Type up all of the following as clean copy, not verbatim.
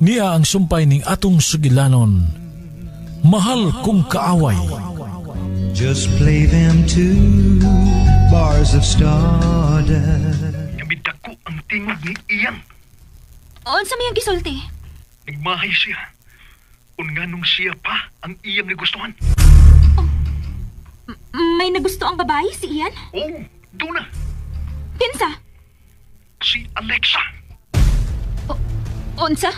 Niya ang sumpay ning atong sugilanon. Mahal kong kaaway. Just play them two bars of stardust. Nabita ko ang tingog ni Ian. Unsa may ang gisulti? Nagmahay siya. Kung nga nung siya pa ang iyang nagustuhan. May nagusto ang babae si Ian? Oo, doon na. Kinsa? Si Alexa. Unsa?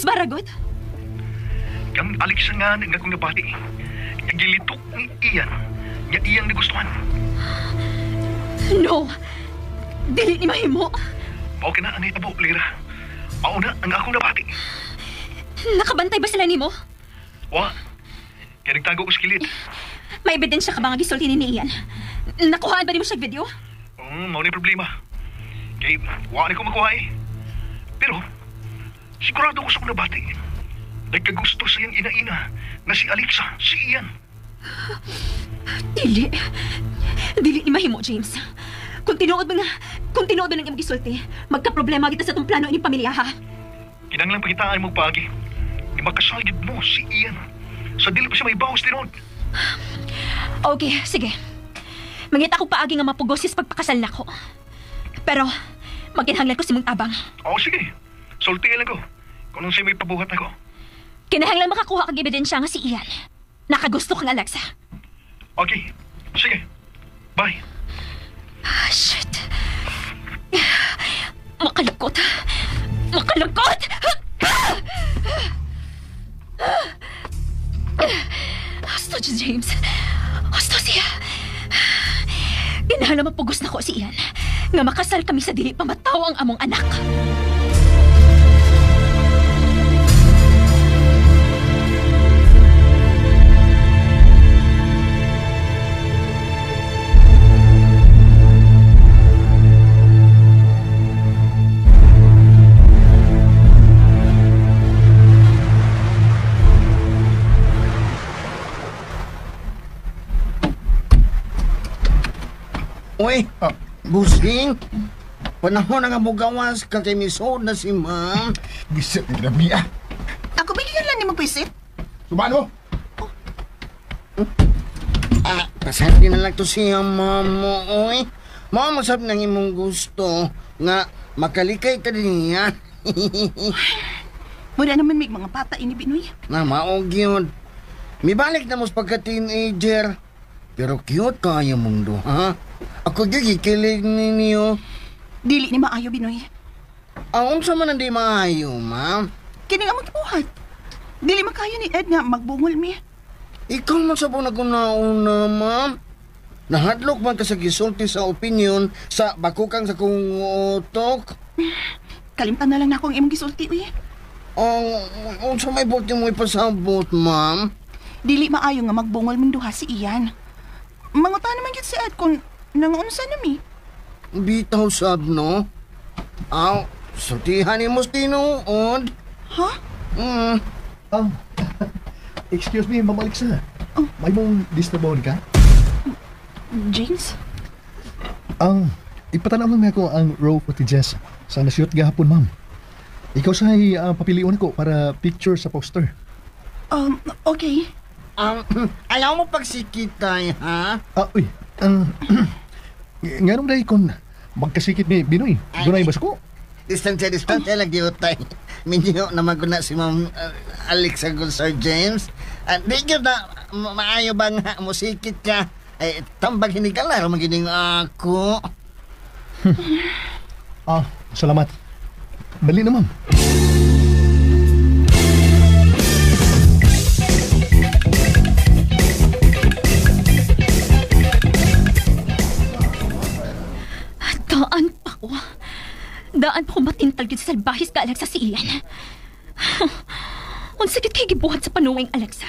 Baragot? Kang Alexa nga nga kong nabati. Nagilitok ni Ian nga iyang nagustuhan. No. Dili ni mahimo. Mao ka na ang itabo, Lira. Mauna ang akong nabati. Nakabantay ba sila nimo? Wa. Kaya nagtago ko sa kilid. May ebidensya ka ba nga gisulti ni Ian? Nakuhaan ba nimo siya video? Mao ni problema. Kaya wa na ko makuha eh. Pero, sigurado ko sa kong nabati. Nagkagusto sa iyang ina-ina na si Alexa, si Ian. Dili. Dili ni mahimo, James. Kung tinuod ba ng imong gisulti, magka-problema kita sa tong plano ining pamilya, ha? Kinanglang pakitaan mong pagi. Imakasagid mo si Ian. Sa dili pa siya may bawas din. Okay, sige. Mangita ko paagi nga mapugosis pagpakasal na ko. Pero, magkinahanglan ko si mong tabang. Oo, sige. Sultihan lang ko. Kung nung siya may pabuhat ako. Kinahanglan makakuha kag ebidensya nga si Ian. Nakagusto kang Alexa. Okay. Sige. Bye. Shit. Makalungkot. Makalungkot! Gusto siya, James. Gusto siya. Kinahanglan mapugos na ko si Ian. Nga makasal kami sa dili pamataw ang among anak. Uy, busing. Panahon na nga mo gawas ka kay misod na si ma'am. Bisit ni Grabe ah. Ako bigyan lang ni mo pisit. Subano? Pasabi na lang to siya, ma'am mo, uy. Ma'am, masab nang imong gusto nga makalikay ka din niya. Muna naman may mga bata ini Binoy. Maog yun. Mibalik na mo sa pagka-teenager. Pero cute kayo mong duha. Ako gigikilig ninyo. Dili ni maayo Binoy. Ang unsa man hindi maayo, ma'am. Kini nga magbuhat. Dili makayo ni Ed nga magbungol mi. Ikaw man sa na ko nauna, ma'am. Nahadlok man ka sa gisulti sa opinion sa bakukang sa kong utok. Kalimtan na lang na akong imong gisulti uy. Ang unsa may bulti mo ipasabot, ma'am? Dili maayo nga magbungol mong duha si Ian. Mangutan naman yun si Ed kung nangunsa na mi. Bitaw sab, no? Aw, sultihan ni mo tinuod. Ha? Excuse me, Ma'am Alexa. May mong disturbawan ka? James? Ipatanaw lang ako ang raw footages sa nashoot gahapon, ma'am. Ikaw sa papiliun ako para picture sa poster. Okay. Ayaw mo pagsikitay, ha? Uy, nga nung dahil kung magkasikit ni Binoy, dunay bas ko? Distansya lang giutay. Minyo naman ko na si Ma'am Alexa Sir James. Di yun na maayo ba nga musikit ka? Ay, tambag hinigala, magining ako. Salamat. Bali na, ma'am. Daan pa ko matintag yun sa salbahis ka, Alexa, si Ian. Ang sakit kay gibuhat sa panuwing, Alexa.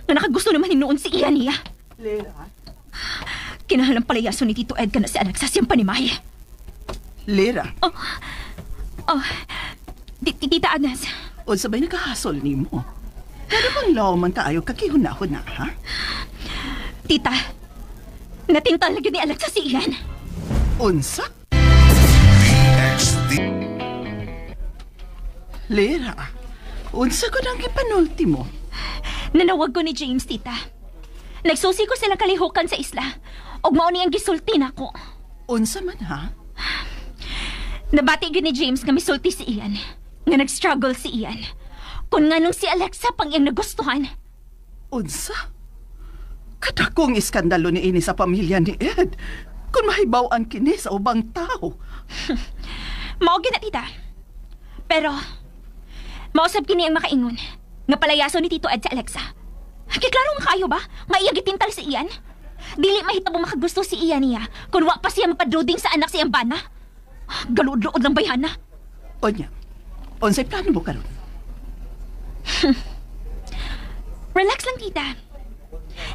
Nga nakagusto naman hinuon si Ian niya. Lera? Kinahalang palayaso ni Tito Ed ka na si Alexa siyang panimay. Lera? Tita Agnes. O sabay nakahasol ni mo. Pero bang law man tayo kakihuna-huna, ha? Tita, natintal lagi ni Alexa si Ian. Unsa? Lira, unsa ko nang ipanulti mo? Nanawag ko ni James, tita. Nagsusi ko silang kalihukan sa isla. Og mao ni ang gisulti nako. Unsa man ha? Nabati gyud ni James nga misulti si Ian. Nga nag-struggle si Ian. Kung nganong si Alexa pang iyang nagustuhan. Unsa? Kadakong iskandalo ni ini sa pamilya ni Ed. Kung mahibaw-an kini sa ubang tao. Mao gyud na, tita. Pero mausab kini ang makaingon nga palayaso ni Tito Ed sa Alexa. Kiklaro nga kayo ba? Nga iya gitintal si Ian? Dili mahitabo makagusto si Ian niya kung wa pa siya mapadruding sa anak siyang bana. Galuod-luod lang bayhana. Onya, unsay plano mo karon? Relax lang, tita.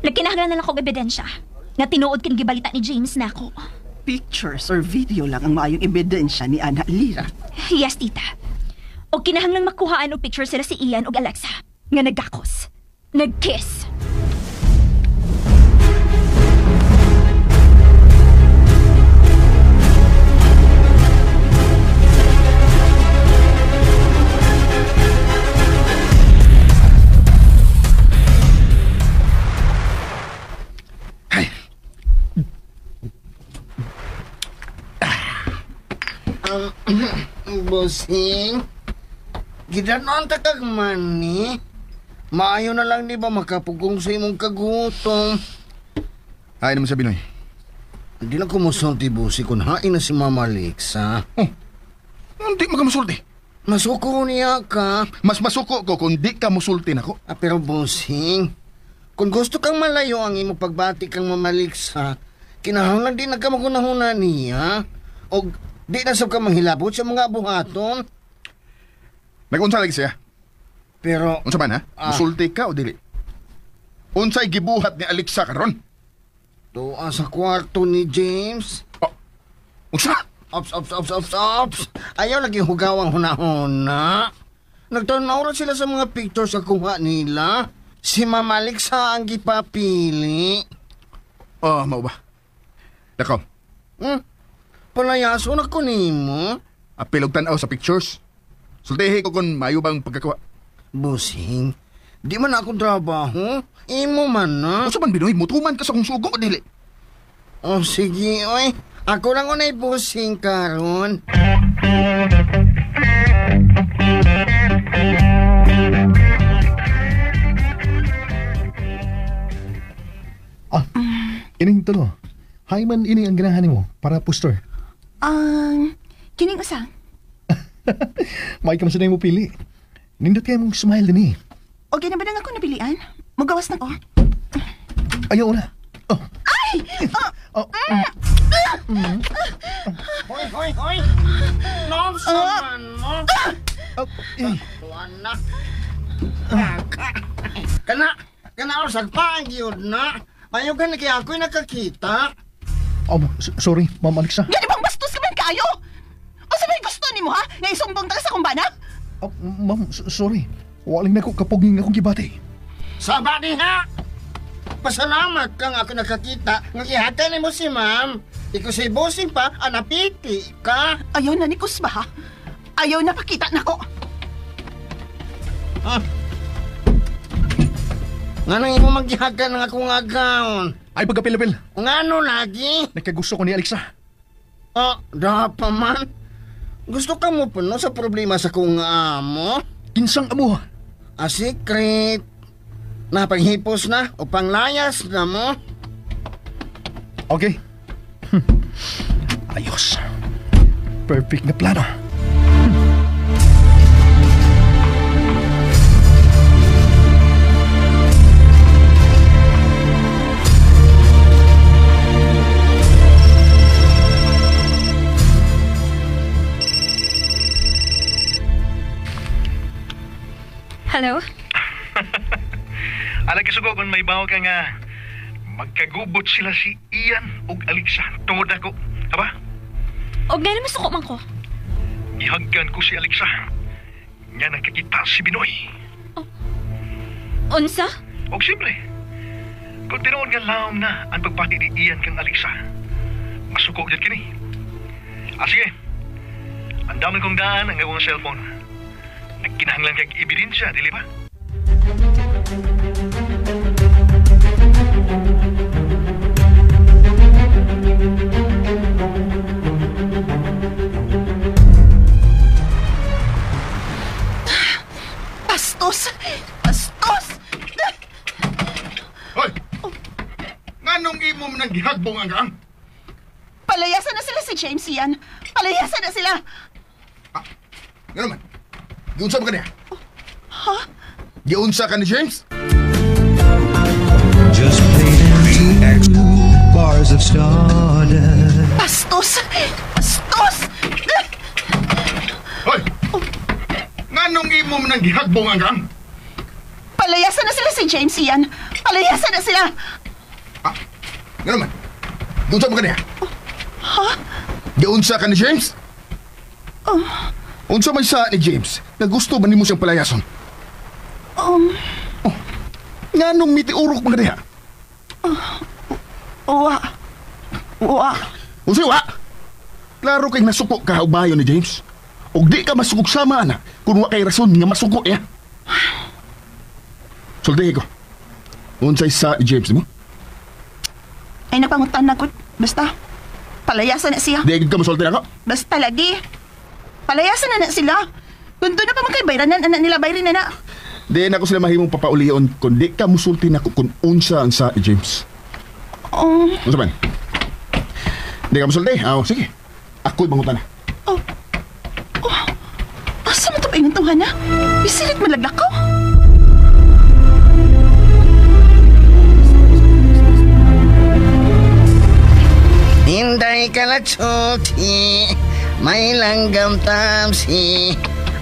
Nagkinahanglan na lang kong ebidensya nga tinuod kin gibalita ni James nako. Pictures or video lang ang maayong ebidensya ni Ana Lira. Yes, tita. O kinahanglang makuhaan og picture sila si Ian ug Alexa nga nagkakos, nagkiss. Bossing, gidanon ta kag mani. Maayo na lang di ba makapugong sa imong kagutom. Ay naman sa Binoy. Hindi na kumusulti, bossing, kung hain na si Mama Alexa. Hindi makamusulti. Masuko niya ka. Mas masuko ko kung di ka musulti na ko. Pero bossing, kung gusto kang malayo ang imong pagbati kang Mama Alexa, kinahanglan din nagkamagunahuna niya. O di na sab ka manghilabot sa mga buhaton. Nag-unsa lagi siya? Pero Unsa man ha? Musulti ka o dili? Unsay gibuhat ni Alexa karon? tuwa sa kwarto ni James. Unsa? Ops. Ayaw lagi hugawang hunahuna. Nagtanaw ra sila sa mga pictures sa kuha nila. Si Mama Alexa ang gipapili. Mao ba? Dako. Palayaso na ko nimo. Apil og tan-aw sa pictures. Sultihi ko kung mayo bang pagkakuha. Busing, di man ako trabaho. Imo man na. Unsa man Binoy, mutuman ka sa kung sugo o dili? Oh, sige, oy. Ako lang unay busing karon. Ining tulo. Hay man ini ang ganahan mo para poster. Kining usa. May ka masanay mo pili. Nindot kayo mong smile din eh. O ginabadang ako napilian. Magawas na ko. Ayaw na. Hoy. Nonsaman mo. Tuwan na. Kana usag pa ang yun na. Ayaw ka na kaya ako'y nakakita. Sorry, Ma'am Alexa. Gani bang bastos ka man kayo? O sa may gusto ni mo ha? Nga isumbong taga sa kumbana? Ma'am, sorry. Waling na ko kapuging akong gibati. Saba diha. Pasalamat kang ako nakakita. Ngihata ni mo si ma'am. Ikaw si bossing pa, anapiti ka. Ayaw na ni Kusba ha? Ayaw na pakita na ko. Nga nang imo maghihaga ng akong agawon. Ay, pagkapil-apil. Ngano lagi? Nagkagusto ko ni Alexa. Dapat man. Gusto ka mo puno sa problema sa kong amo? Kinsang amo. Secret. Napaghipos na o panglayas na mo? Okay. Ayos. Perfect na plano. Hello? Alag kasugo kung may bawa ka nga magkagubot sila si Ian ug Alexa tungod ako. Aba? Og nga naman suko man ko. Ihagkan ko si Alexa. Nga nagkakita si Binoy. Unsa? Og simple. Kung tinuod nga laom na ang pagpati ni Ian kang Alexa, masuko dyan kini. Sige. Ang dami kong daan ang gawang cellphone. Nagkinahanglan kag ebidensya, dili ba? Bastos! Bastos! Hoy! Nganong imo man ang gihagbong ang gang? Palayasan na sila si James yan. Palayasan na sila. Nga naman. Giunsa ba ka niya? Ha? Giunsa ka ni James? Just play them two bars of stardust. Bastos! Bastos! Hoy! Nganong imo man ang gihagbong ang gang? Palayasan na sila si James yan. Palayasan na sila. Nga naman. Giunsa ba ka niya? Ha? Giunsa ka ni James? Unsa may sa ni James na gusto ba nimo siyang palayason? Nganong mitiurok mga diha? Wa. Unsa wa? Klaro kay nasuko ka ubayo ni James. Og di ka masukog sama na kung wa kay rason nga masuko ya. Sulti ko. Unsay sa ni James mo? Ay napangutan na ko. Basta. Palayasan na siya. Di ka masulti ako? Basta lagi. Palayasan na sila. Kung doon na pa magkaibayranan, anak nila bayrin na na. Di na ko sila mahimong papaulion kung di ka musulti na ko kung unsa ang sa ni James. Unsa man? Di ka musulti? Sige. Ako'y bangutan na. Asa mo ito pa yung tuhan na? Bisilit malagnak ko. Hinday ka na tsuti, may langgam tamsi,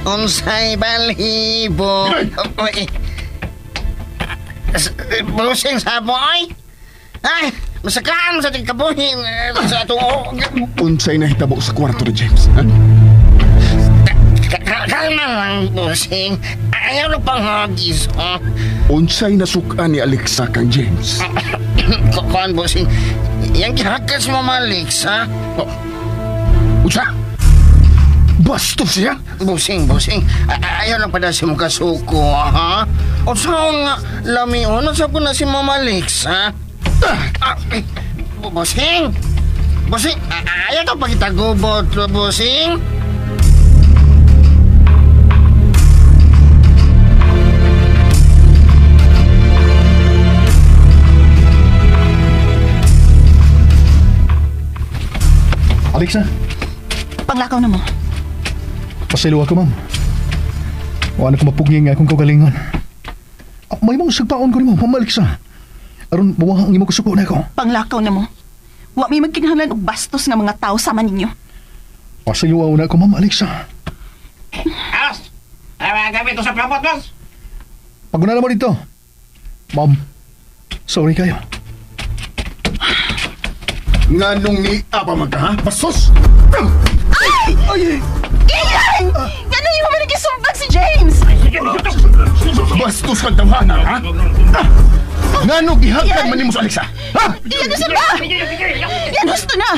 unsay balhibo. Oy. Busing sa boy? Ay, masakaan sa tigkabuhin sa tuo. Unsay na hitabo sa kwarto ni James, ha? Kalma lang, busing. Ayaw na pang hagis, ha? Unsay nasukan ni Alexa kang James? Kuan, busing. Yang kihakas mo Alex, ha? Unsa? Bastos siya? Busing. Ayaw lang pada si mong kasuko, ha? O saan nga, lamion, nasa po na si Mama Alex, ha? Busing! Ayaw ka pagitagubot, busing! Alexa, Panglakaw na mo. pasaylo ako, ma'am. Wala ko mapugni nga akong kagalingan. May mong sagpaon ko ni mo, Ma'am Alexa. Aron, mawahang imo kusuko na ako. Panglakaw na mo. Wa may magkinahanglan og bastos nga mga tao sama ninyo. Pasaylo na ako, Ma'am Alexa. Alas! Gabi ito sa plapot, boss! Paguna mo dito. Ma'am, sorry kayo. Nganong ni apa man ka, ha? Bastos! Ian! Ganun yung mga nagisumbag si James! Bastos kang tawhana, ha? Nganong gihakan man nimo sa Alexa? Ha? Ian, gusto na! Ian, gusto na!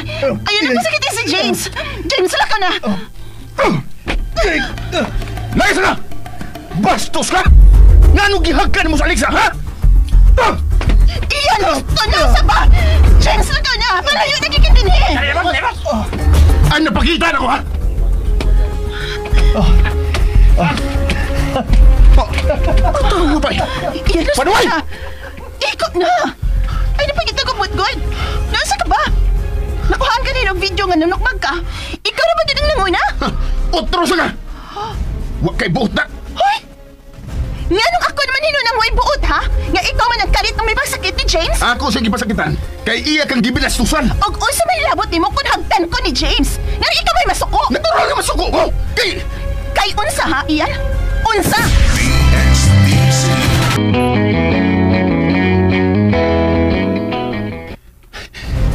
Ayun na masakitin si James! James, sala ka na! Layas na! Bastos ka! Nganong gihakan mo sa Alexa, ha? Ian, gusto na! Saba! James, sala ka na! Malayo na kikindinhi! Ano napakita na ko, ha? Ito mo ba? Ian, gusto Panuay! na! Ikot na! Ay, napagita ko good. Nasa ka ba? Nakuhaan ka rin ng video nga nanukmag ka. Ikaw na ba din ang nangoy na? Otro sa ka! Huwag kay buot na! Hoy! Nga nung ako naman hinunang way buot, ha? Nga ikaw man nagkalit ng may pagsakit ni James? Ako sa gipasakitan, kay iya kang gibilastusan! Og unsa may labot nimo kung hagdan ko ni James? Nga ikaw may masuko? Natural nga masuko ko! Kay unsa, ha, Ian? Unsa?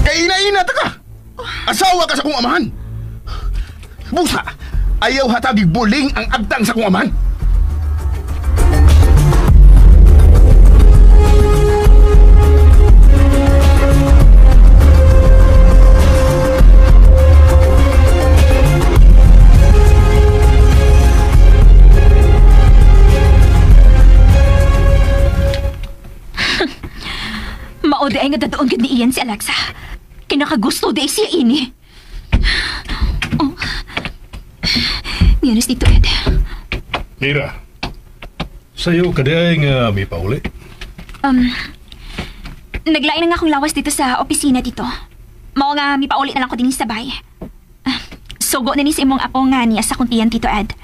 Kay ina-ina ta ka! Asawa ka sa kong amahan! Busa! Ayaw hatagig buling ang agtang sa kong amahan! nga dadaon gud ni Ian si Alexa. Kinakagusto day siya ini. Oh. Yan is dito, Ed. Mira, sa'yo ka di nga may pauli. Naglain na nga akong lawas dito sa opisina dito. Mao nga may pauli na lang ko din sa bay. Sugo na ni sa imong apo nga niya sa kuntiyan, Tito Ed.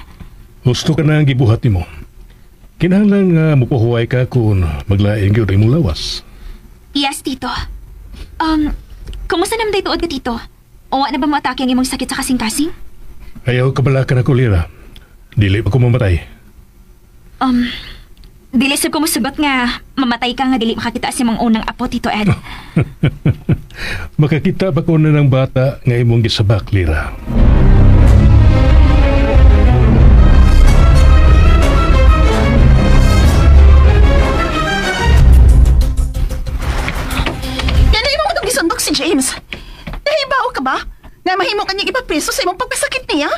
Gusto ka na ang gibuhat ni mo. Kinahanglan nga mupahuway ka kung maglaing gyud imong lawas. Yes, Tito. Kumusta naman day tuod ka, Tito? O na ba mo atake ang imong sakit sa kasing-kasing? Ayaw kabalakan ako, Lira. Dili pa ko mamatay. Dili sab ko mosugot nga mamatay ka nga dili makakita sa imong unang apo, Tito Ed. Makakita ba ko na ng bata nga imong gisabak, Lira? Si James, nahibaw ka ba? Na mahimo kanyang ipapreso sa imong pagpasakit niya?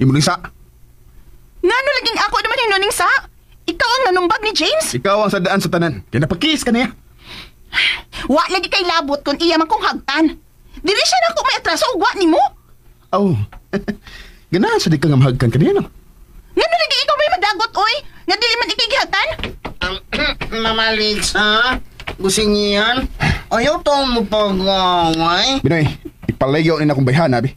Imo ning sa. Ngano laging ako naman hinuning sa? Ikaw ang nanumbag ni James? Ikaw ang sadaan sa tanan. Kaya napakis ka niya. Wa lagi kay labot kung iya man kong hagtan. Dili siya na ako may atraso o wa ni mo? Oh, ganahan sa di ka nga mahagkan ka niya, no? Ngano lagi ikaw may madagot, oy? Nga dili man ikigihatan? Mama Lixa, gusing yan. Ayaw to mo pag-away. Binoy, ipalayaw ni na akong bayhan, abi.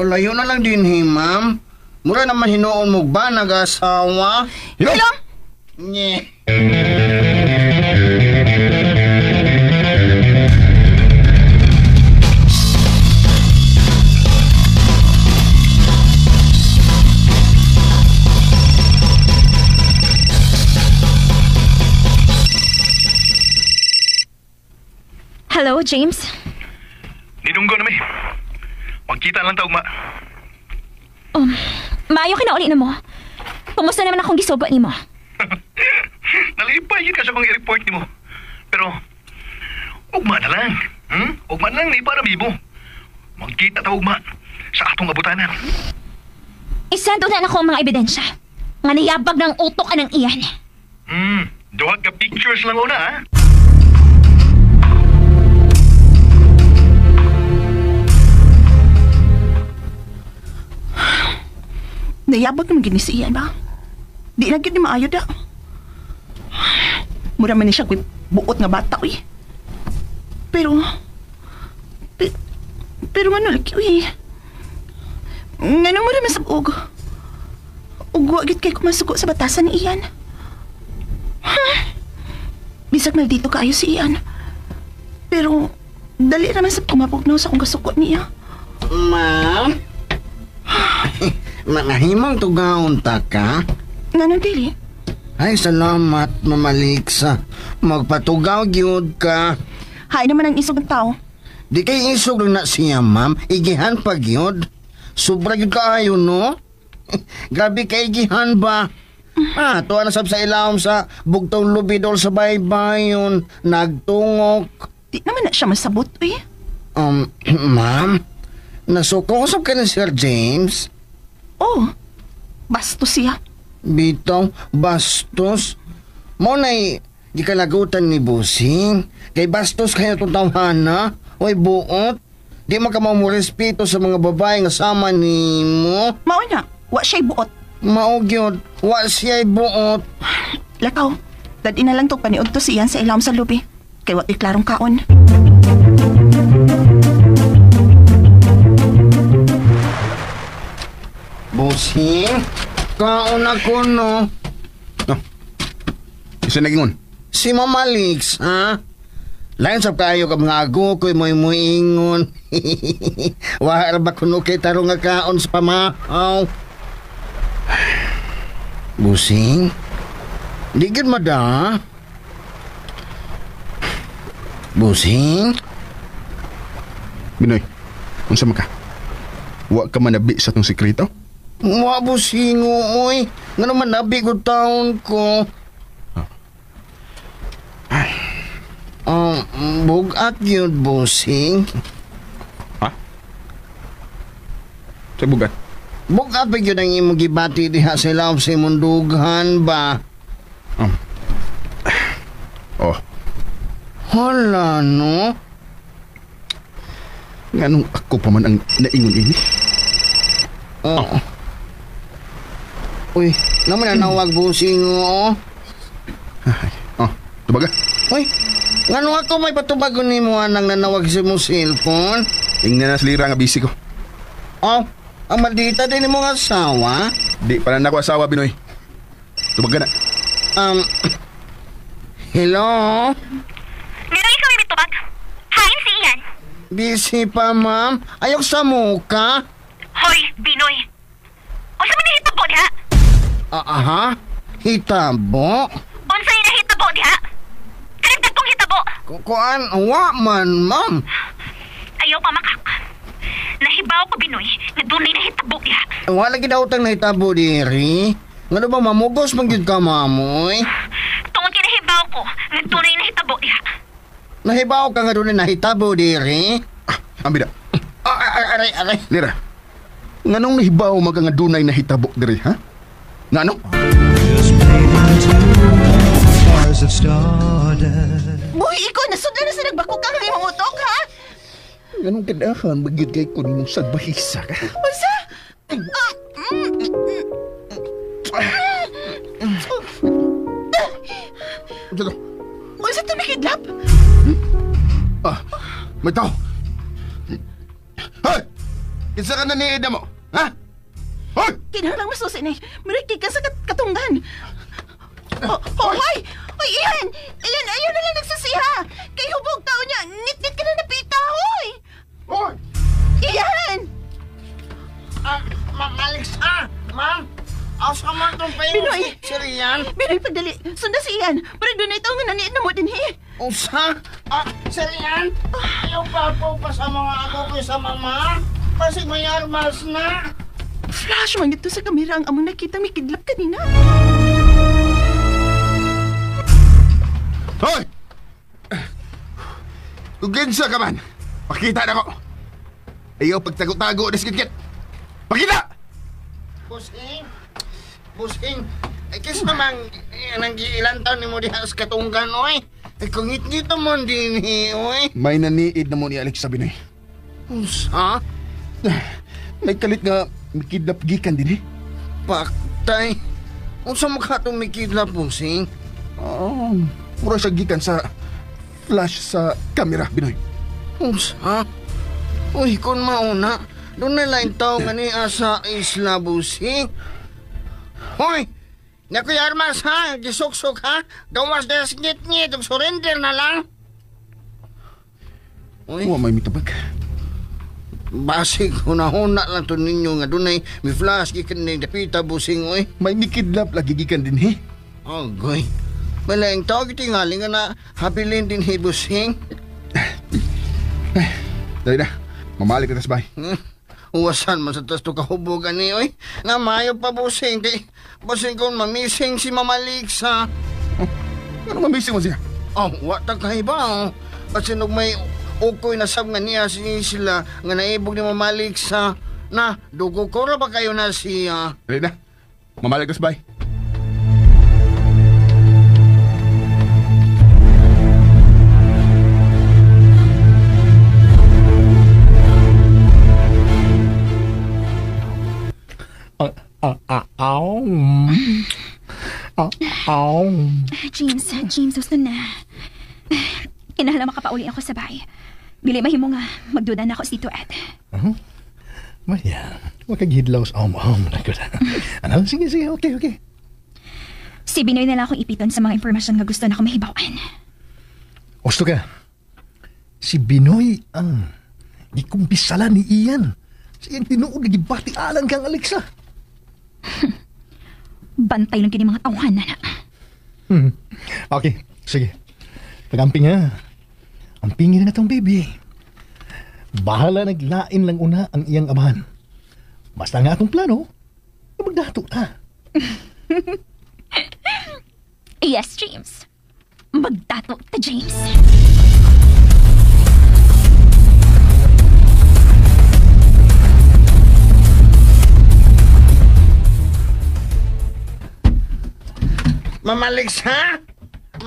Layo na lang din, ma'am. Mura naman hinoon mo ba nag-asawa? Hello? Nye. Hello, James? Ninunggo na may. Magkita lang taog, ma. Maayo kinauli na mo. Kumusta naman akong gisuba ni mo? Nalipay yun ka sa mga i-report ni mo. Pero, ugma na lang. Ugma na lang ni para bibo. Magkita ta ugma sa atong abutanan. Isando na ako ang mga ebidensya. Nga niyabag ng utok anang iyan. Duhag ka pictures lang una, ha? Nayabag naman gini si Ian ba? Di na gini maayo da. Mura man ni siya kung buot nga bata, uy. Pero ano lagi, uy. Nga nang mura masabog. Ugwa git kay kumasuko sa batasan ni Ian. Bisag maldito kaayo si Ian. Pero dali naman sa kumapugnaw sa kung kasuko niya. Ma'am? Manahimang tugaon ta ka? Nga dili? Ay, salamat, Mama Lixa. Magpatugaw gyud ka. Hay naman ang isog ng tao. Di kay isog lang na siya, ma'am. Igihan pa gyud. Sobra gyud kaayo, no? Grabe kay igihan ba? Tuwa na sab sa ilawom sa bugtong lubidol sa baybayon. Nagtungok. Di naman na siya masabot, uy. Ma'am? Nasukosok ka ni Sir James? Oh, bastos siya. Bitaw, bastos? Mo na'y gikalagutan ni Busing. Kay bastos kayo tutawhana. Oy, buot. Di man ka mo respeto sa mga babae nga sama ni mo. Mao na, wa siya'y buot. Maugyod, wa siya'y buot. Lakaw, dadi na lang to paniod to siyan sa ilawom sa lubi. Kay wa iklarong kaon. Busing, kaon ako, no? Isa nagingon. Si Mama Lix, ha? Lain sa kayo ka mga ago ko'y mo'y ingon. Wahar ba kuno kay taro nga kaon sa pamahaw? Busing, di gid mada. Busing? Binoy, unsa man ka? Wa ka manabi sa tong sekreto? Wa busing, uy. Nga naman nabigod taon ko. Bugat yun, busing. Ha? Sa bugat? Bugat ba yun ang imong gibati diha sa ilawom sa imong dughan ba? Oh. Hala, no? Nganong ako pa man ang naingon ini? Oo. Uy, naman nanawag busing o. Oh, tubaga. Uy, ngano ako may patubagon ni mo nang nanawag sa mong cellphone? Ingnan na slira nga busy ko. Oh, ang maldita din ni mong asawa? Di pa na ako asawa, Binoy. Tubaga na. Hello? Ngano ikaw may tubag? Hain si Ian. Busy pa, ma'am. Ayok sa muka. Hoy, Binoy. O sa man hitabo diha? Aha? Hitabo? Unsay nahitabo diha? Kanang dagkong hitabo. Kuan, wa man, ma'am. Ayaw pa makak. Nahibaw ko, Binoy, na dunay nahitabo diha. Wala gid daw tang nahitabo diri. Ngano ba mamugos man gyud ka, mamoy? Tungod kinahibaw ko, na dunay nahitabo diha. Nahibaw ka nga doon na nahitabo diri. Ambida. Aray. Lira. Nganong nahibaw maga nga dunay nahitabo diri, ha? Ngano? Just made into bars of stardust. Boy, ikaw, nasudlan na sa nagbako ka ng imong utok, ha? Nganong kadahan magyud kay kun mo sagbahisa ka? Unsa? Dito. Unsa to mikidlap? May tao. Hoy! Kinsa ka na niida mo? Ha? Hoy! Kinahanglang masusi ni. Marikig ka sa katunggan. Hoy! Hoy, Ian! Iyan na lang nagsasiha! Kay hubog tao niya, nit-nit ka na napita, hoy! Hoy! Ian! Ma'am Alex, ma'am. Aos ka man itong Binoy! Sir Ian. Binoy, pagdali. Sunda si Ian. Parang doon na ito nga naniit na mo din, he. Usa? Sir Ian? Ayaw pa po pa sa mga ako ko sa mama. Kasi may armas na. Flash man ito sa kamera ang among nakita may kidlap kanina. Hoy! Kung kinsa ka man, pakita na ko. Ayaw pagtago-tago na sikit-kit. Pakita! Busing. Ay, kasi naman, nang ilan taon ni mo diha sa katunggan, oy. Ay, kung ngit-ngit naman din, oy. May naniid na mo ni Alex sa Binoy. Usa? May kalit nga mikidnap gikan din eh. Paktay. Unsa mo ka itong mikidlap, Busing? Mura siya gikan sa flash sa camera, Binoy. Unsa? Uy, kung mauna, doon na lang tao nga ni asa isla, Busing. Hoy! Nakuy armas ha, gisok-sok ha, gawas na ngit-ngit, surrender na lang. Uy, May mitubag. basig, hunahuna lang to ninyo nga dunay may flash, gikan na dapita, Busing, oy. May mikidnap lagi gikan din eh. Oh, goy. Malayang tao kitingali nga na habilin din, Busing. Dali na, mamalik na tas bay. Uwasan man sa tas to kahubogan ni, oy. Na mayo pa, Busing, kay Busing kung mamising si Mama Lixa. Ano mamising mo siya? Oh, watag kahiba, oh. Kasi nung may ukoy na sab nga niya sila nga naibog ni Mama Lixa. Na, dugo ko ra ba kayo na siya? Dali na, mamalik na tas bay. James, gusto na. Kinahanglan makapauli ako sa bahay. Bili mahimo nga, magduda na ako sa Tito Ed. Maya, huwag kang hidlaw sa om-om. Ano? Sige, okay. Si Binoy na lang akong ipiton sa mga impormasyon nga gusto na ako mahibawan. Gusto ka? Si Binoy ang ikumpisala ni Ian. Siyang tinuod na gibati alang kang Alexa. Bantay lang kini mga tauhan na na. Okay, sige. Pag-amping ha. Ampingin na tong baby. Bahala naglain lang una ang iyang amahan. Basta nga akong plano, magdato ta. Yes, James. Magdato ta, James. Mama Lixa?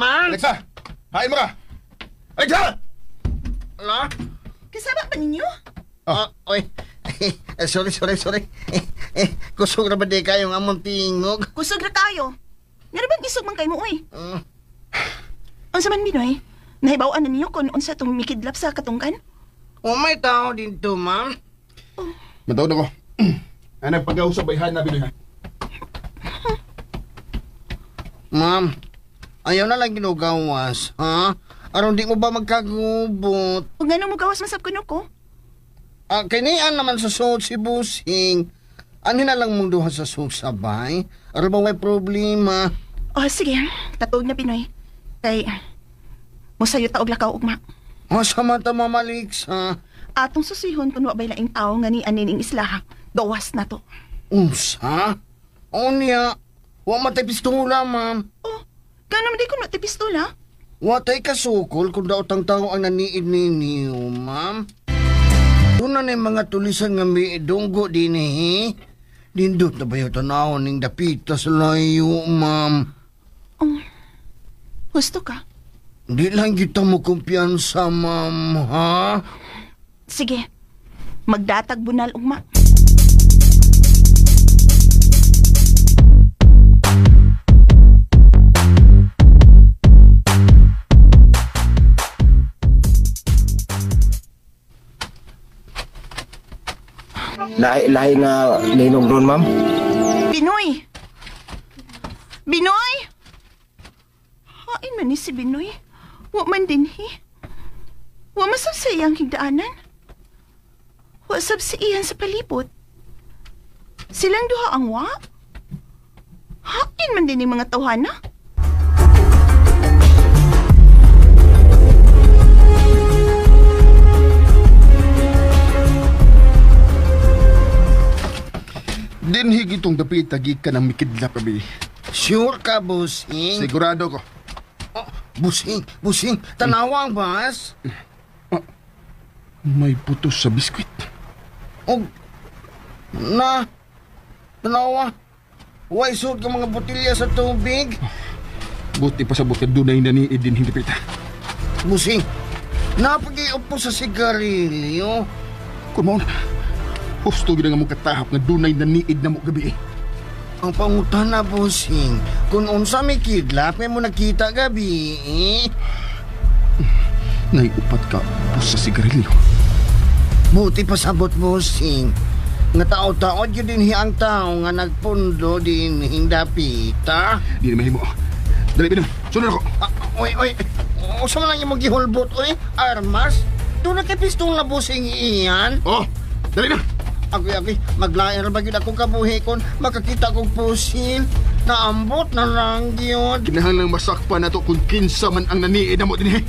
Ma? Alexa, hain mo ka! Ay, da! Ala? Kasama ba ninyo? Oy. Sorry. Kusog na ba di kayong among tingog? Kusog na tayo. Nga bang isog man kayo mo, uy? Mm. Unsa man, Binoy? Nahibawan na ninyo kung unsa itong mikidlap sa katunggan? May tao dito, ma'am. Matawad ako. Nagpag-ausap ay na Binoy ha. Ma'am, ayaw na lang ginugawas, ha? Aron di mo ba magkagubot? Huwag nga nung magawas masab ko ko. Kinian naman sa suot si Busing. Ano na lang mong duha sa suot sabay? Aron ba may problema? Oh, sige. Tatuog na, Pinoy. Kay, musayo taog lakaw ugma. Sa mata mamaliks, ha? Atong susihon kung wabay laing tao nga ni anining islaha. Gawas na to. Unsa? O niya, wa matay pistola, ma'am. Oh, gano'n di ko na pistola. Watay kasukol kung daot ang tao ang naniid ninyo, ma'am. Doon na mga tulisan nga may dunggo din eh. Dindot na ba yung tanawon ng dapita sa layo, ma'am? Gusto ka? Di lang kita mo kumpiyansa, ma'am, ha? Sige. Magdatag bunal ugma. Lahi nga linog doon, ma'am. Binoy! Binoy! Hain man ni si Binoy. Wa man din Wa masab sa iyang higdaanan. Wa sab sa iyan sa palibot. Silang duha ang wa? Hain man din yung mga tawhana. Dinhig itong dapita gikan ng mikidlap kami. Sure ka, Busing? Sigurado ko. Busing, tanawang bas? May putos sa biskwit. Tanawa. Why suot ka mga botilya sa tubig? Buti pa sa buti dunay na ni Dinhig dapita. Busing, napag-iupo sa sigarilyo. Kumaon. Husto gina nga mong katahap nga dunay na niid na mo gabi. Ang pangutan na, Busing, kung unsa may kidlap, may mo nakita gabi, Naiupat ka pus sa sigarilyo. Buti pa sabot, Busing. Nga tao-tao yun din ang tao nga nagpundo din hindapita. Di na mahimo. Dali, Binong. Sunod ako. Oy. Usa man lang yung maghihulbot, oy. Armas? Doon na kay pistol na, Busing, iyan. Oh, dali na. Agoy, maglain ra bagid ako kabuhi kon makakita kong pusil. Naambot na lang yun. Kinahanglang masakpan na to kung kinsa man ang naniid na mo din.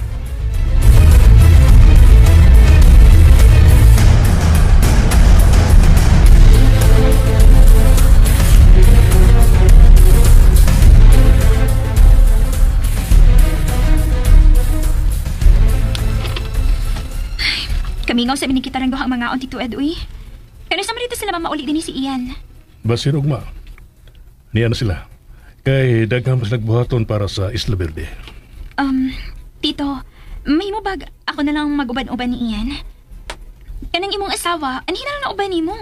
Kamingaw sa minikita rin duha ang mga on Tito Ed, uy. Kano sa marito sila mamauli din si Ian? Basir ugma. Niya na sila. Kay daghang mas nagbuhaton para sa Isla Verde. Tito, may mo bag ako na lang mag-uban-uban ni Ian? Kanang imong asawa, anhin na lang na uban ni mo.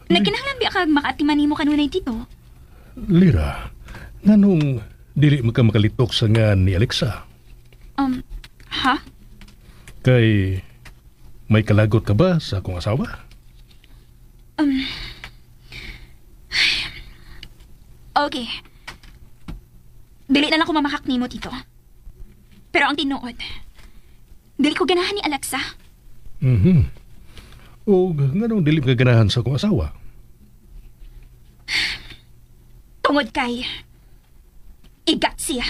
Nagkinahanglan biya kag makaatiman ni mo kanunay, Tito. Lira, nganong dili mo ka makalitok sa nga ni Alexa? Ha? Kay may kalagot ka ba sa akong asawa? Okay. Dili na lang ko mamakak ni mo, Tito. Pero ang tinuod, dili ko ganahan ni Alexa. O nganong dili ka ganahan sa akong asawa? Tungod kay igat siya.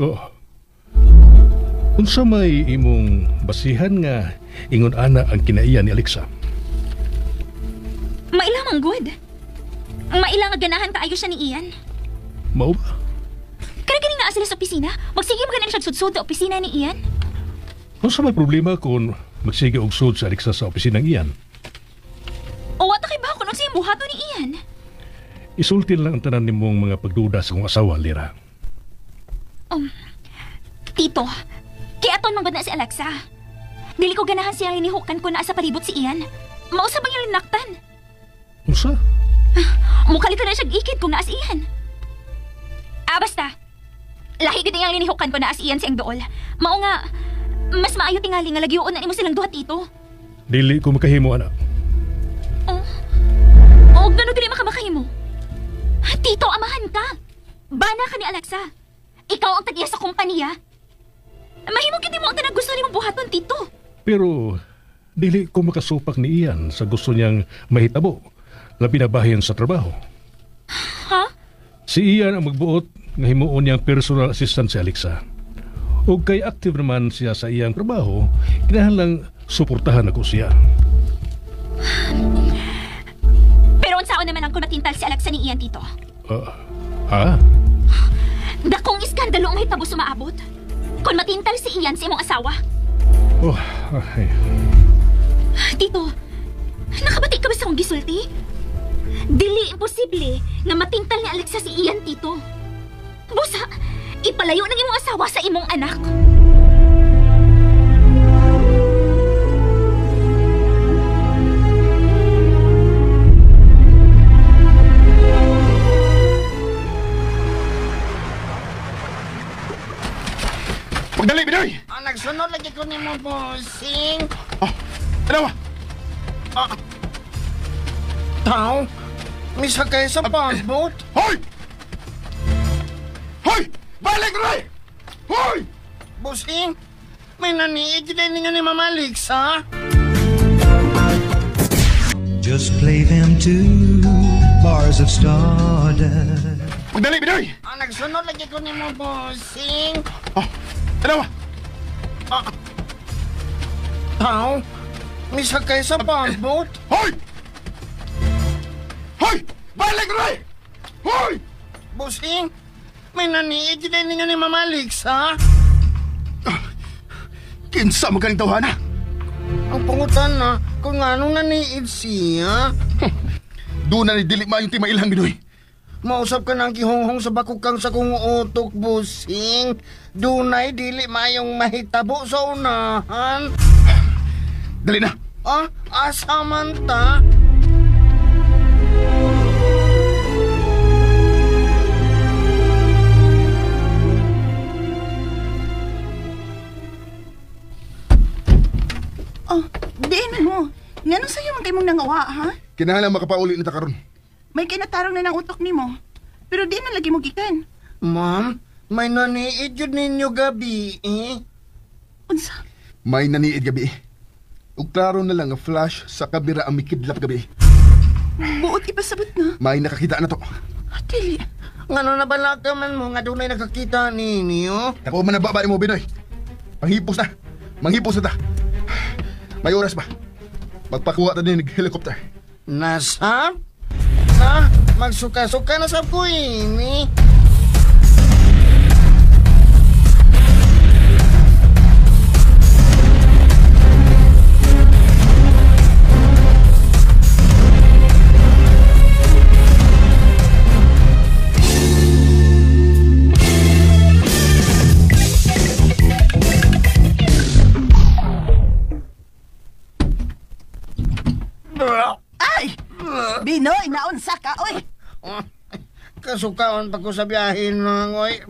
Oh. Unsa may imong basihan nga ingon ana ang kinaiya ni Alexa? Mailang ang good. Mailang nga ganahan kaayo siya ni Ian. Mao ba? Kani nga sila sa opisina, magsige maganan siya sudsud sa opisina ni Ian. Unsa may problema kung magsige og sud sa Alexa sa opisina ng Ian? O wata kay ba kung ano siya buhato ni Ian? Isulti lang ang tanan nimong mga pagduda sa akong asawa, Lira. Tito, kaya buhaton man gud na si Alexa. Dili ko ganahan siyang linihukan ko na sa palibot si Ian. Mausa bang yung linaktan? Unsa? Mukalit na siya ikid kung naas Ian. Basta. Lahi gid ang linihukan ko naas Ian siyang dool. Mao nga, mas maayo tingali nga lagyoon na nimo silang duha tito. Dili ko makahimo, anak. Oh, gano dili makamakahimo? Tito, amahan ka. Bana ka ni Alexa. Ikaw ang tag-iya sa kumpanya. Mahimo gid mo ang tanang gusto nimo buhaton, tito. Pero dili ko makasupak ni Ian sa gusto niyang mahitabo. Labi na bahin sa trabaho. Ha? Si Ian ang magbuot nga himuon niyang personal assistant si Alexa. O kay active naman siya sa iyang trabaho, kinahanglang suportahan ako siya. Pero unsaon naman ang kung matintal si Alexa ni Ian, tito? Ha? Dakong iskandalo ang mahitabo sumaabot. Kung matintal si Ian sa imong asawa. Oh, ay. Tito, nakabati ka ba sa akong gisulti? Dili imposible nga matintal ni Alexa si Ian, tito. Busa, ipalayo ng imong asawa sa imong anak. Pagdali, Binoy! Nagsunod lagi ko ni mo, bossing. Ano ba? Tao? Misa kayo sa passport? Hoy! Hoy! Balik na rin! Hoy! Bossing, may naniid din ninyo ni Mama Alexa. Just play them two bars of stardust. Pagdali, Binoy! Nagsunod lagi ko ni mo, bossing. Ano ba? Tao? Misa kayo sa passport? Hoy! Hoy! Balik na rin! Hoy! Bossing, may naniid din ninyo ni Mama Alexa. Kinsa mo galing tawhana? Ang pangutan na kung anong naniid siya. Doon na ni dili mayong timailang, Binoy. Mausap ka ng gihonghong sa bakukang sa kung utok, bossing. Dunay dili mayong mahitabo sa unahan. Dali na! Asamanta? Diin mo. Ngano sa'yo man kayo mong nangawa, ha? Kinahanglan makapauli na ta karon. May kinatarong na ng utok ni mo. Pero di na lagi mo gikan. Ma'am, may naniid yun ninyo gabi, eh? Unsa? May naniid gabi. Ug klaro na lang nga flash sa kabira ang mikidlap gabi. Buot ipasabot na. May nakakita na to. Dili. Ngano na bala ka man mo nga dunay nakakita ninyo? Ako man nababa mo, Binoy. Panghipos na. Manghipos na ta. May oras ba? Magpakuha ta din ng helicopter. Nasa? Na, magsuka-suka na sa puwini. Ay! Binoy, naunsa ka, oy! Kasukaon pa ko sa biyahin ng oy.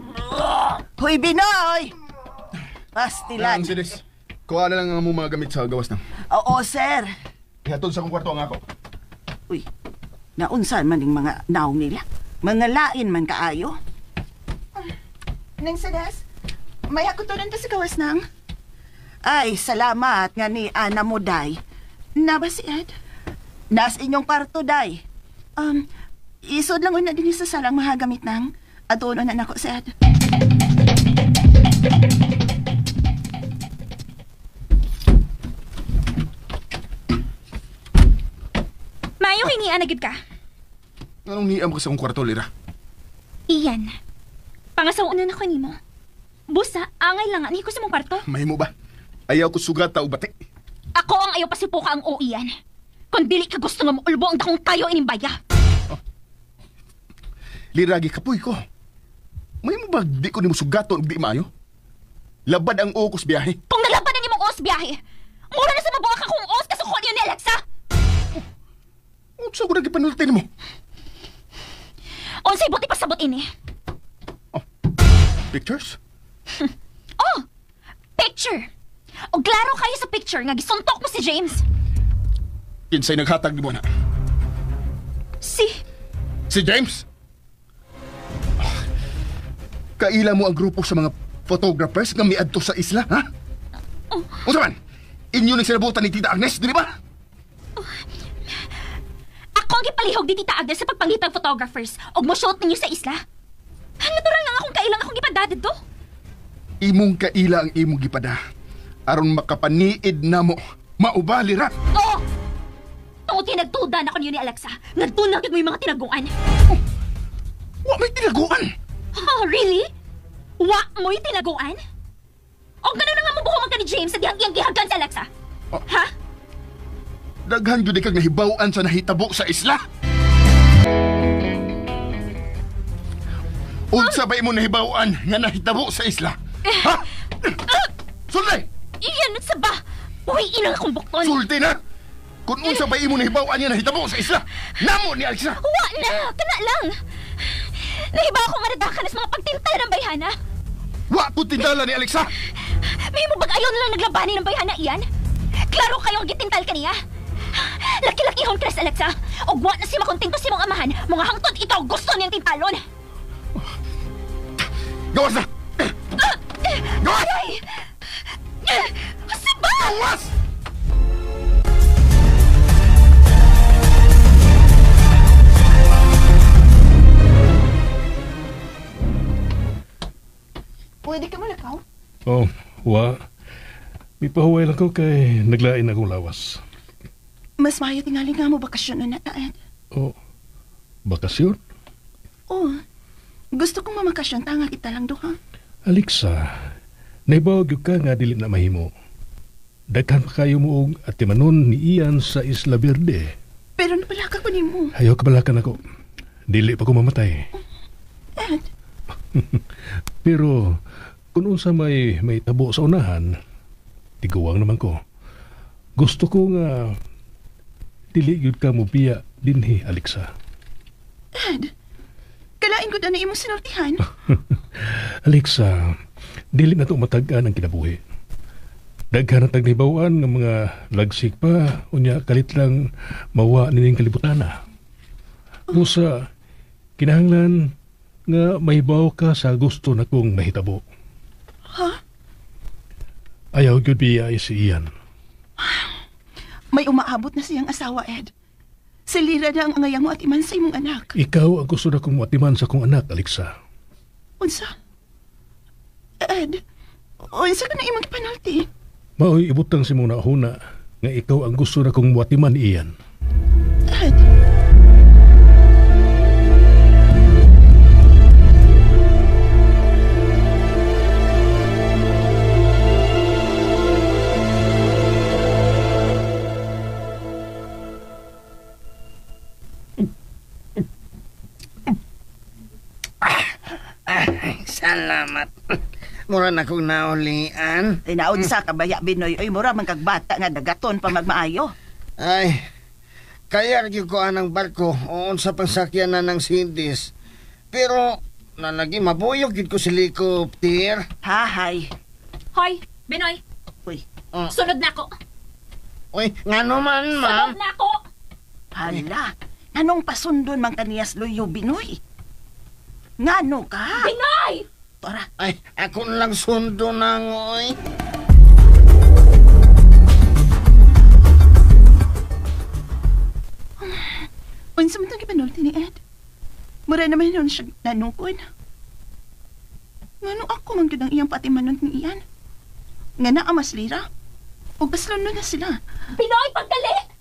Hoy, Binoy! Pastilan. Lang, Sides. Kuha na lang ang mga gamit sa gawas na. Oo, sir. Ihatod sa kong kwarto ang ako. Uy, naunsan man yung mga naong nila. Mga lain man kaayo. Nang Sides, may hakutunan ka sa gawas nang? Ay, salamat nga ni Ana mo, day. Naba si Ed? Nas inyong kwarto, day. Isod lang una din sa salang mahagamit nang. Atuno na nako si Ed. Mayo hinian na gid ka. Anong niam ka sa kong kwarto, Lira? Iyan. Pangasawunan ako nimo. Busa, angay lang ani ko sa mong kwarto. Mahimo ba? Ayaw ko sugat ta o bati. Ako ang ayaw pasipuka ang uiyan. Kung dili ka gusto nga maulbo ang dakong tayo inimbaya. Liragi kapoy ko. Mahimo ba di ko ni mo sugaton o di maayo? Labad ang ukos biyahe. Kung nalabad na ni mong os biyahe, mura na sa mabuha ka kung os kasukol yun ni Alexa. Unsa ko nagipanultin mo? Unsay buti pa sabot ini. Pictures? Oh, picture. O klaro kayo sa picture nga gisuntok mo si James. Kinsay naghatag mo na? Si James? Kaila mo ang grupo sa mga photographers nga miadto sa isla, ha? Unsa man? Inyo nang sinabutan ni Tita Agnes, di ba? Ako ang gipalihog di Tita Agnes sa pagpangitang photographers og mo-shoot ninyo sa isla. Natural nga akong kailang akong gipadadid to. Imong kaila ang imong gipada. Aron makapaniid namo, maubali ra. Oo! Tungod tinagtuda na ko niyo ni Alexa. Nagtunang mo yung mga tinaguan. Wa may tinaguan. Oh, really? Wa mo'y tinaguan? O gano'n na nga mabuhuman ka ni James sa dihang iyang gihagan sa Alexa? Oh. Ha? Daghan gyud kag nahibaw-an sa nahitabo sa isla. Unsa ba imo nahibaw-an nga nahitabo sa isla? Ha? Sulti! Iyan sa ba? Uy, inang akong bukton. Sulti na! Kung unsa ba imo nahibaw-an nga nahitabo sa isla? Namo ni Alexa! Wa na! Kana lang! Nahiba akong maradakan sa mga pagtintal ng bayhana. Wa ko tindala ni Alexa! May mo bag-ayaw na lang naglabani ng bayhana iyan? Klaro kayong gitintal kaniya? Laki-lakihon ka na sa Alexa. O wa na si makontinto si mong amahan. Mga hangtod ikaw gusto niyang tintalon. Gawas na! Gawas! Ay! Siba! Gawas! Pwede ka malakaw? Oh, wa. May pahuway lang ko kay naglain akong lawas. Mas mayo tingali nga mo bakasyon na nataan. Oh, bakasyon? Oo. Gusto kong mamakasyon, tanga kita lang duha. Alexa, naibawag yung ka nga dili na mahimo. Daghan pa kayo mo og atimanon ni Ian sa Isla Verde. Pero napalaka ko ni mo. Ayaw kabalakan ako. Dili pa ko mamatay. Ed, Pero kung unsa may tabo sa unahan, tiguwang naman ko. Gusto ko nga dili gyud ka mo biya dinhi, Alexa. Ed, kalain ko na imong sinultihan. Alexa, dili na to matag-an ang kinabuhi. Daghan na tagnibawan ng mga lagsik pa, unya kalit lang mawa nining kalibutana. Busa, kinahanglan nga mahibaw ka sa gusto na kong mahitabo. Ha? Ayaw gyud biya si Ian. May umaabot na siyang asawa, Ed. Silira na ang angayang mo at iman sa imong anak. Ikaw ang gusto na kong matiman sa kong anak, Alexa. Unsa? Ed, unsa ka na imong ipanalti? Maoy ibutang si mong nauna nga ikaw ang gusto na kong matiman, Ian. Ed, Salamat. Mura na kong naulian. tinaod sa kabaya, Binoy. Oy, mura man kag bata nga dagaton pa magmaayo. Ay, kaya gyud ko anang barko oon sa pangsakyan na ng Sindis. Pero nalagi mabuyog gyud ko si helicopter. Hahay. Hoy, Benoy, Uy, sunod na ako. Uy, ngano man, ma'am? Sunod na ako. hala. Nanong pasundon man kaniyas luyo, Binoy? Ngano ka? Benoy! Tara, Ay, ako lang sundo nang, oy. unsa man itong ipanulti ni Ed? Mura naman nun siya nanukod. Ngano ako man gud ang iyang patimanon ni Ian? Nga na amas lira? O baslon na sila? Benoy, pagdali!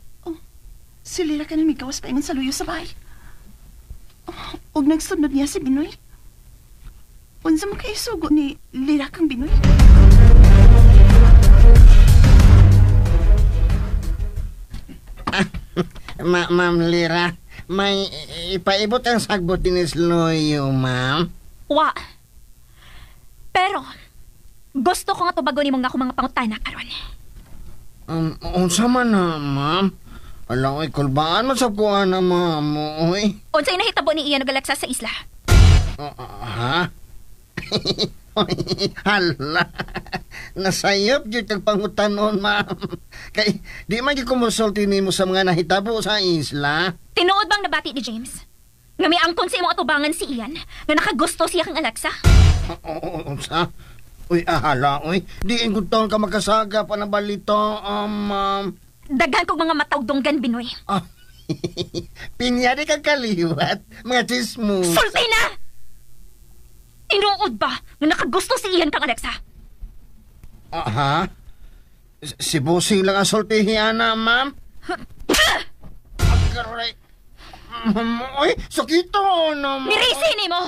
Si Lira ka na may gawas pa ingon sa luyo sa bahay. Og nagsunod niya si Binoy. Unsa mo kayo sugo ni Lira kang Binoy? Ma'am Lira, may ipaibot ang sagbot ni Sloyo, ma'am. Wa. Pero, Gusto ko nga tubago ni mong ako mga pangutana karon. Unsa man na, ma'am? Alam, kulbaan mo sa kuha na, ma'am. Uy. Unsay nahitabo ni Ian Alexsa sa isla? Ha? Hala. Nasayop yun kag pangutanon, ma'am. Kay, di man yung kumusulti nimo sa mga nahitabo sa isla. Tinuod bang nabati ni James? Nga may angkon sa imong atubangan si Ian nga nakagusto siya kang Alexa? Unsa? Uy, hala, uy. Di ingutong ka makasaga pa na balito, ma'am. Daghan kog mga matawdonggan, Binoy. Pinyari kang kaliwat, mga chismus. Sulti na! Tinuod ba nga nakagusto si Ian kang Alexa? Ha? Si Busing lang ang sultihin na, ma'am? Agaray. Uy, sakito naman. Mirisi ni mo!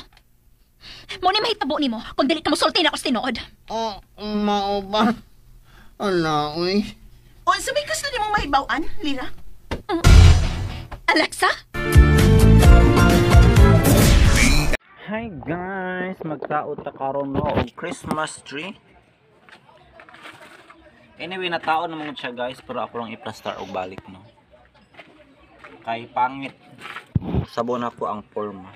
Mo ni mahitabo ni mo kung dili ka mo sulti na ako sa tinuod. Mao ba? Ala, uy. Unsa may gusto nimong mahibaw-an, Lira? Alexa? Hi guys, magtaot ta karon no og Christmas tree. Anyway, nataon na mga siya guys, pero ako lang i-plaster og balik no. Kay pangit. Sabon ako ang forma.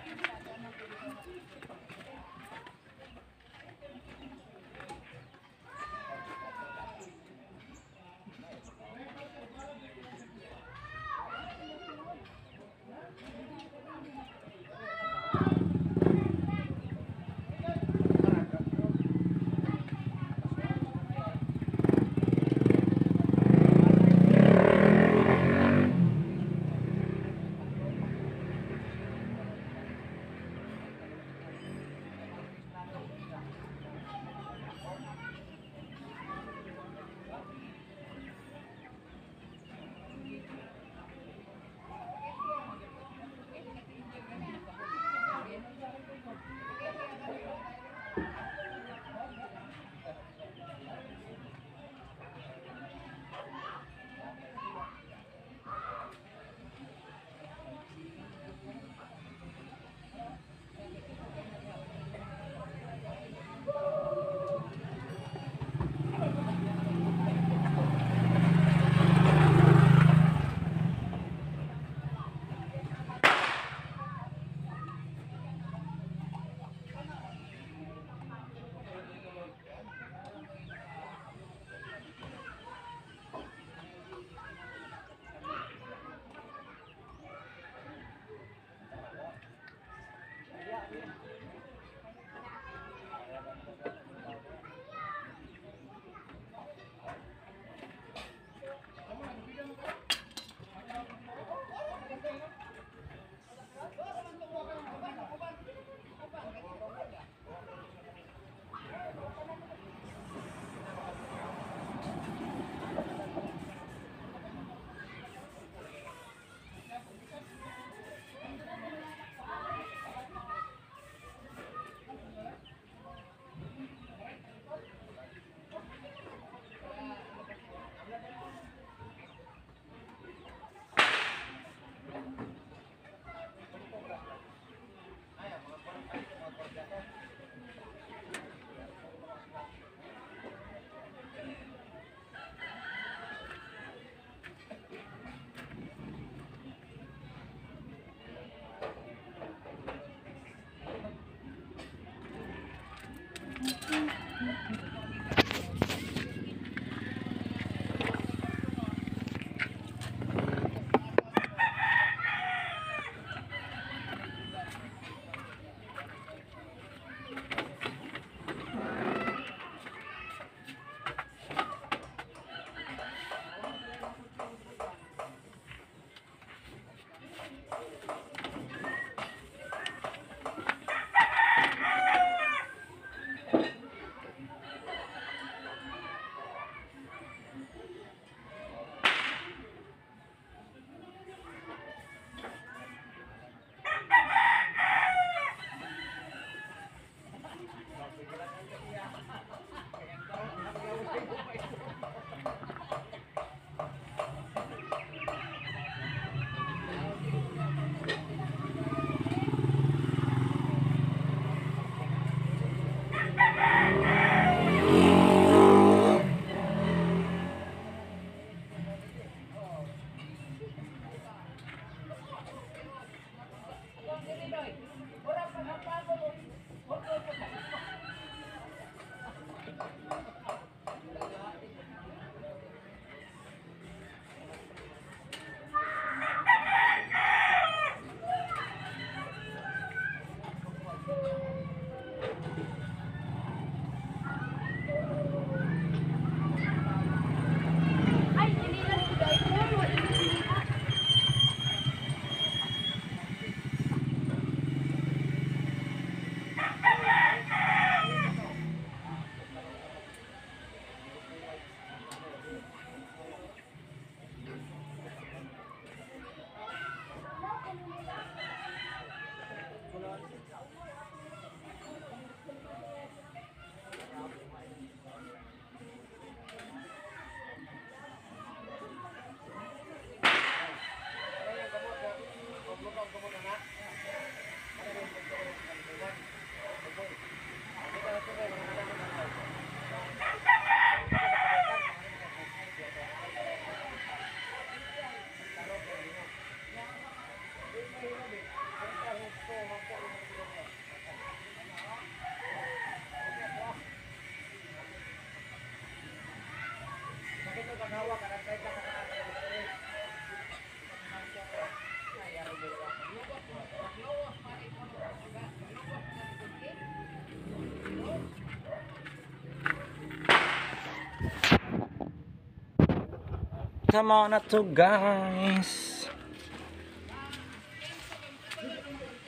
Tama na to guys.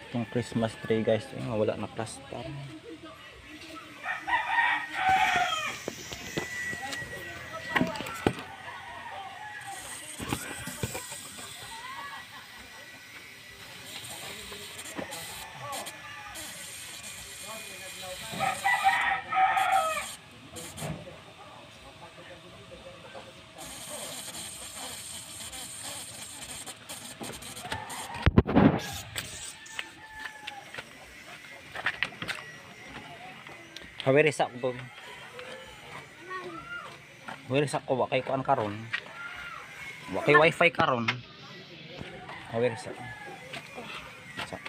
Itong Christmas tree guys, wala na plaster. Where is ako? Where is ako? Wakay kuan karon. Wakay wifi karon. Where is ako? Sa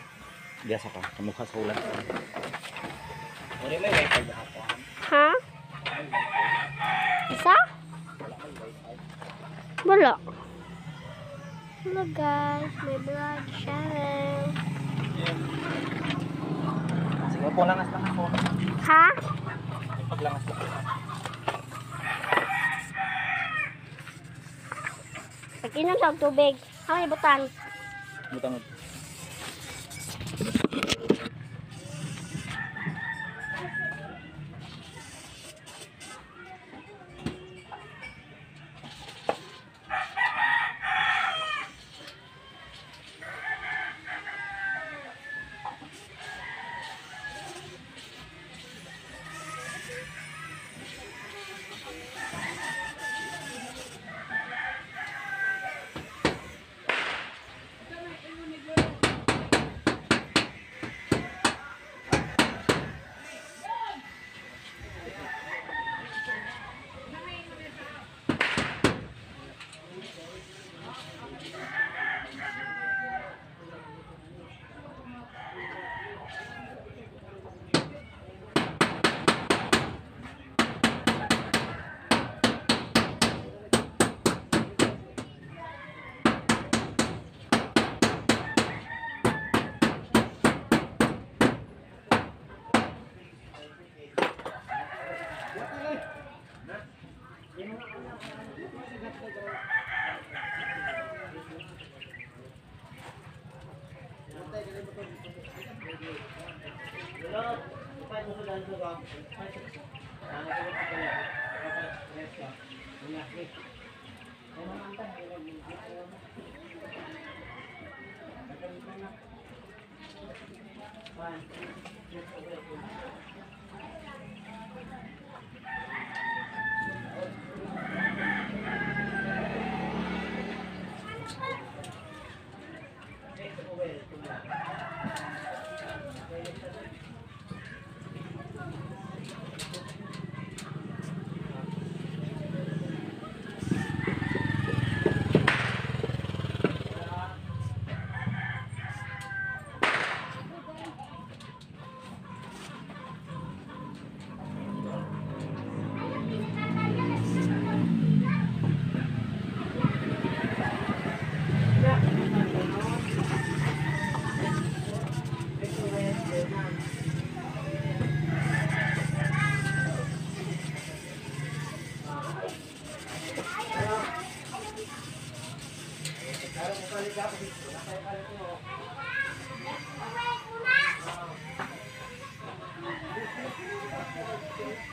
biasa ka, kamukha sa ulan. Wala may wifi ba ako? Ha? Isa? Wala. Hello guys, may vlog channel. Sige po, langas lang ako. Ha? Paglangas lang. Pag-inom sa tubig. Ay, butang. Butang. Thank you.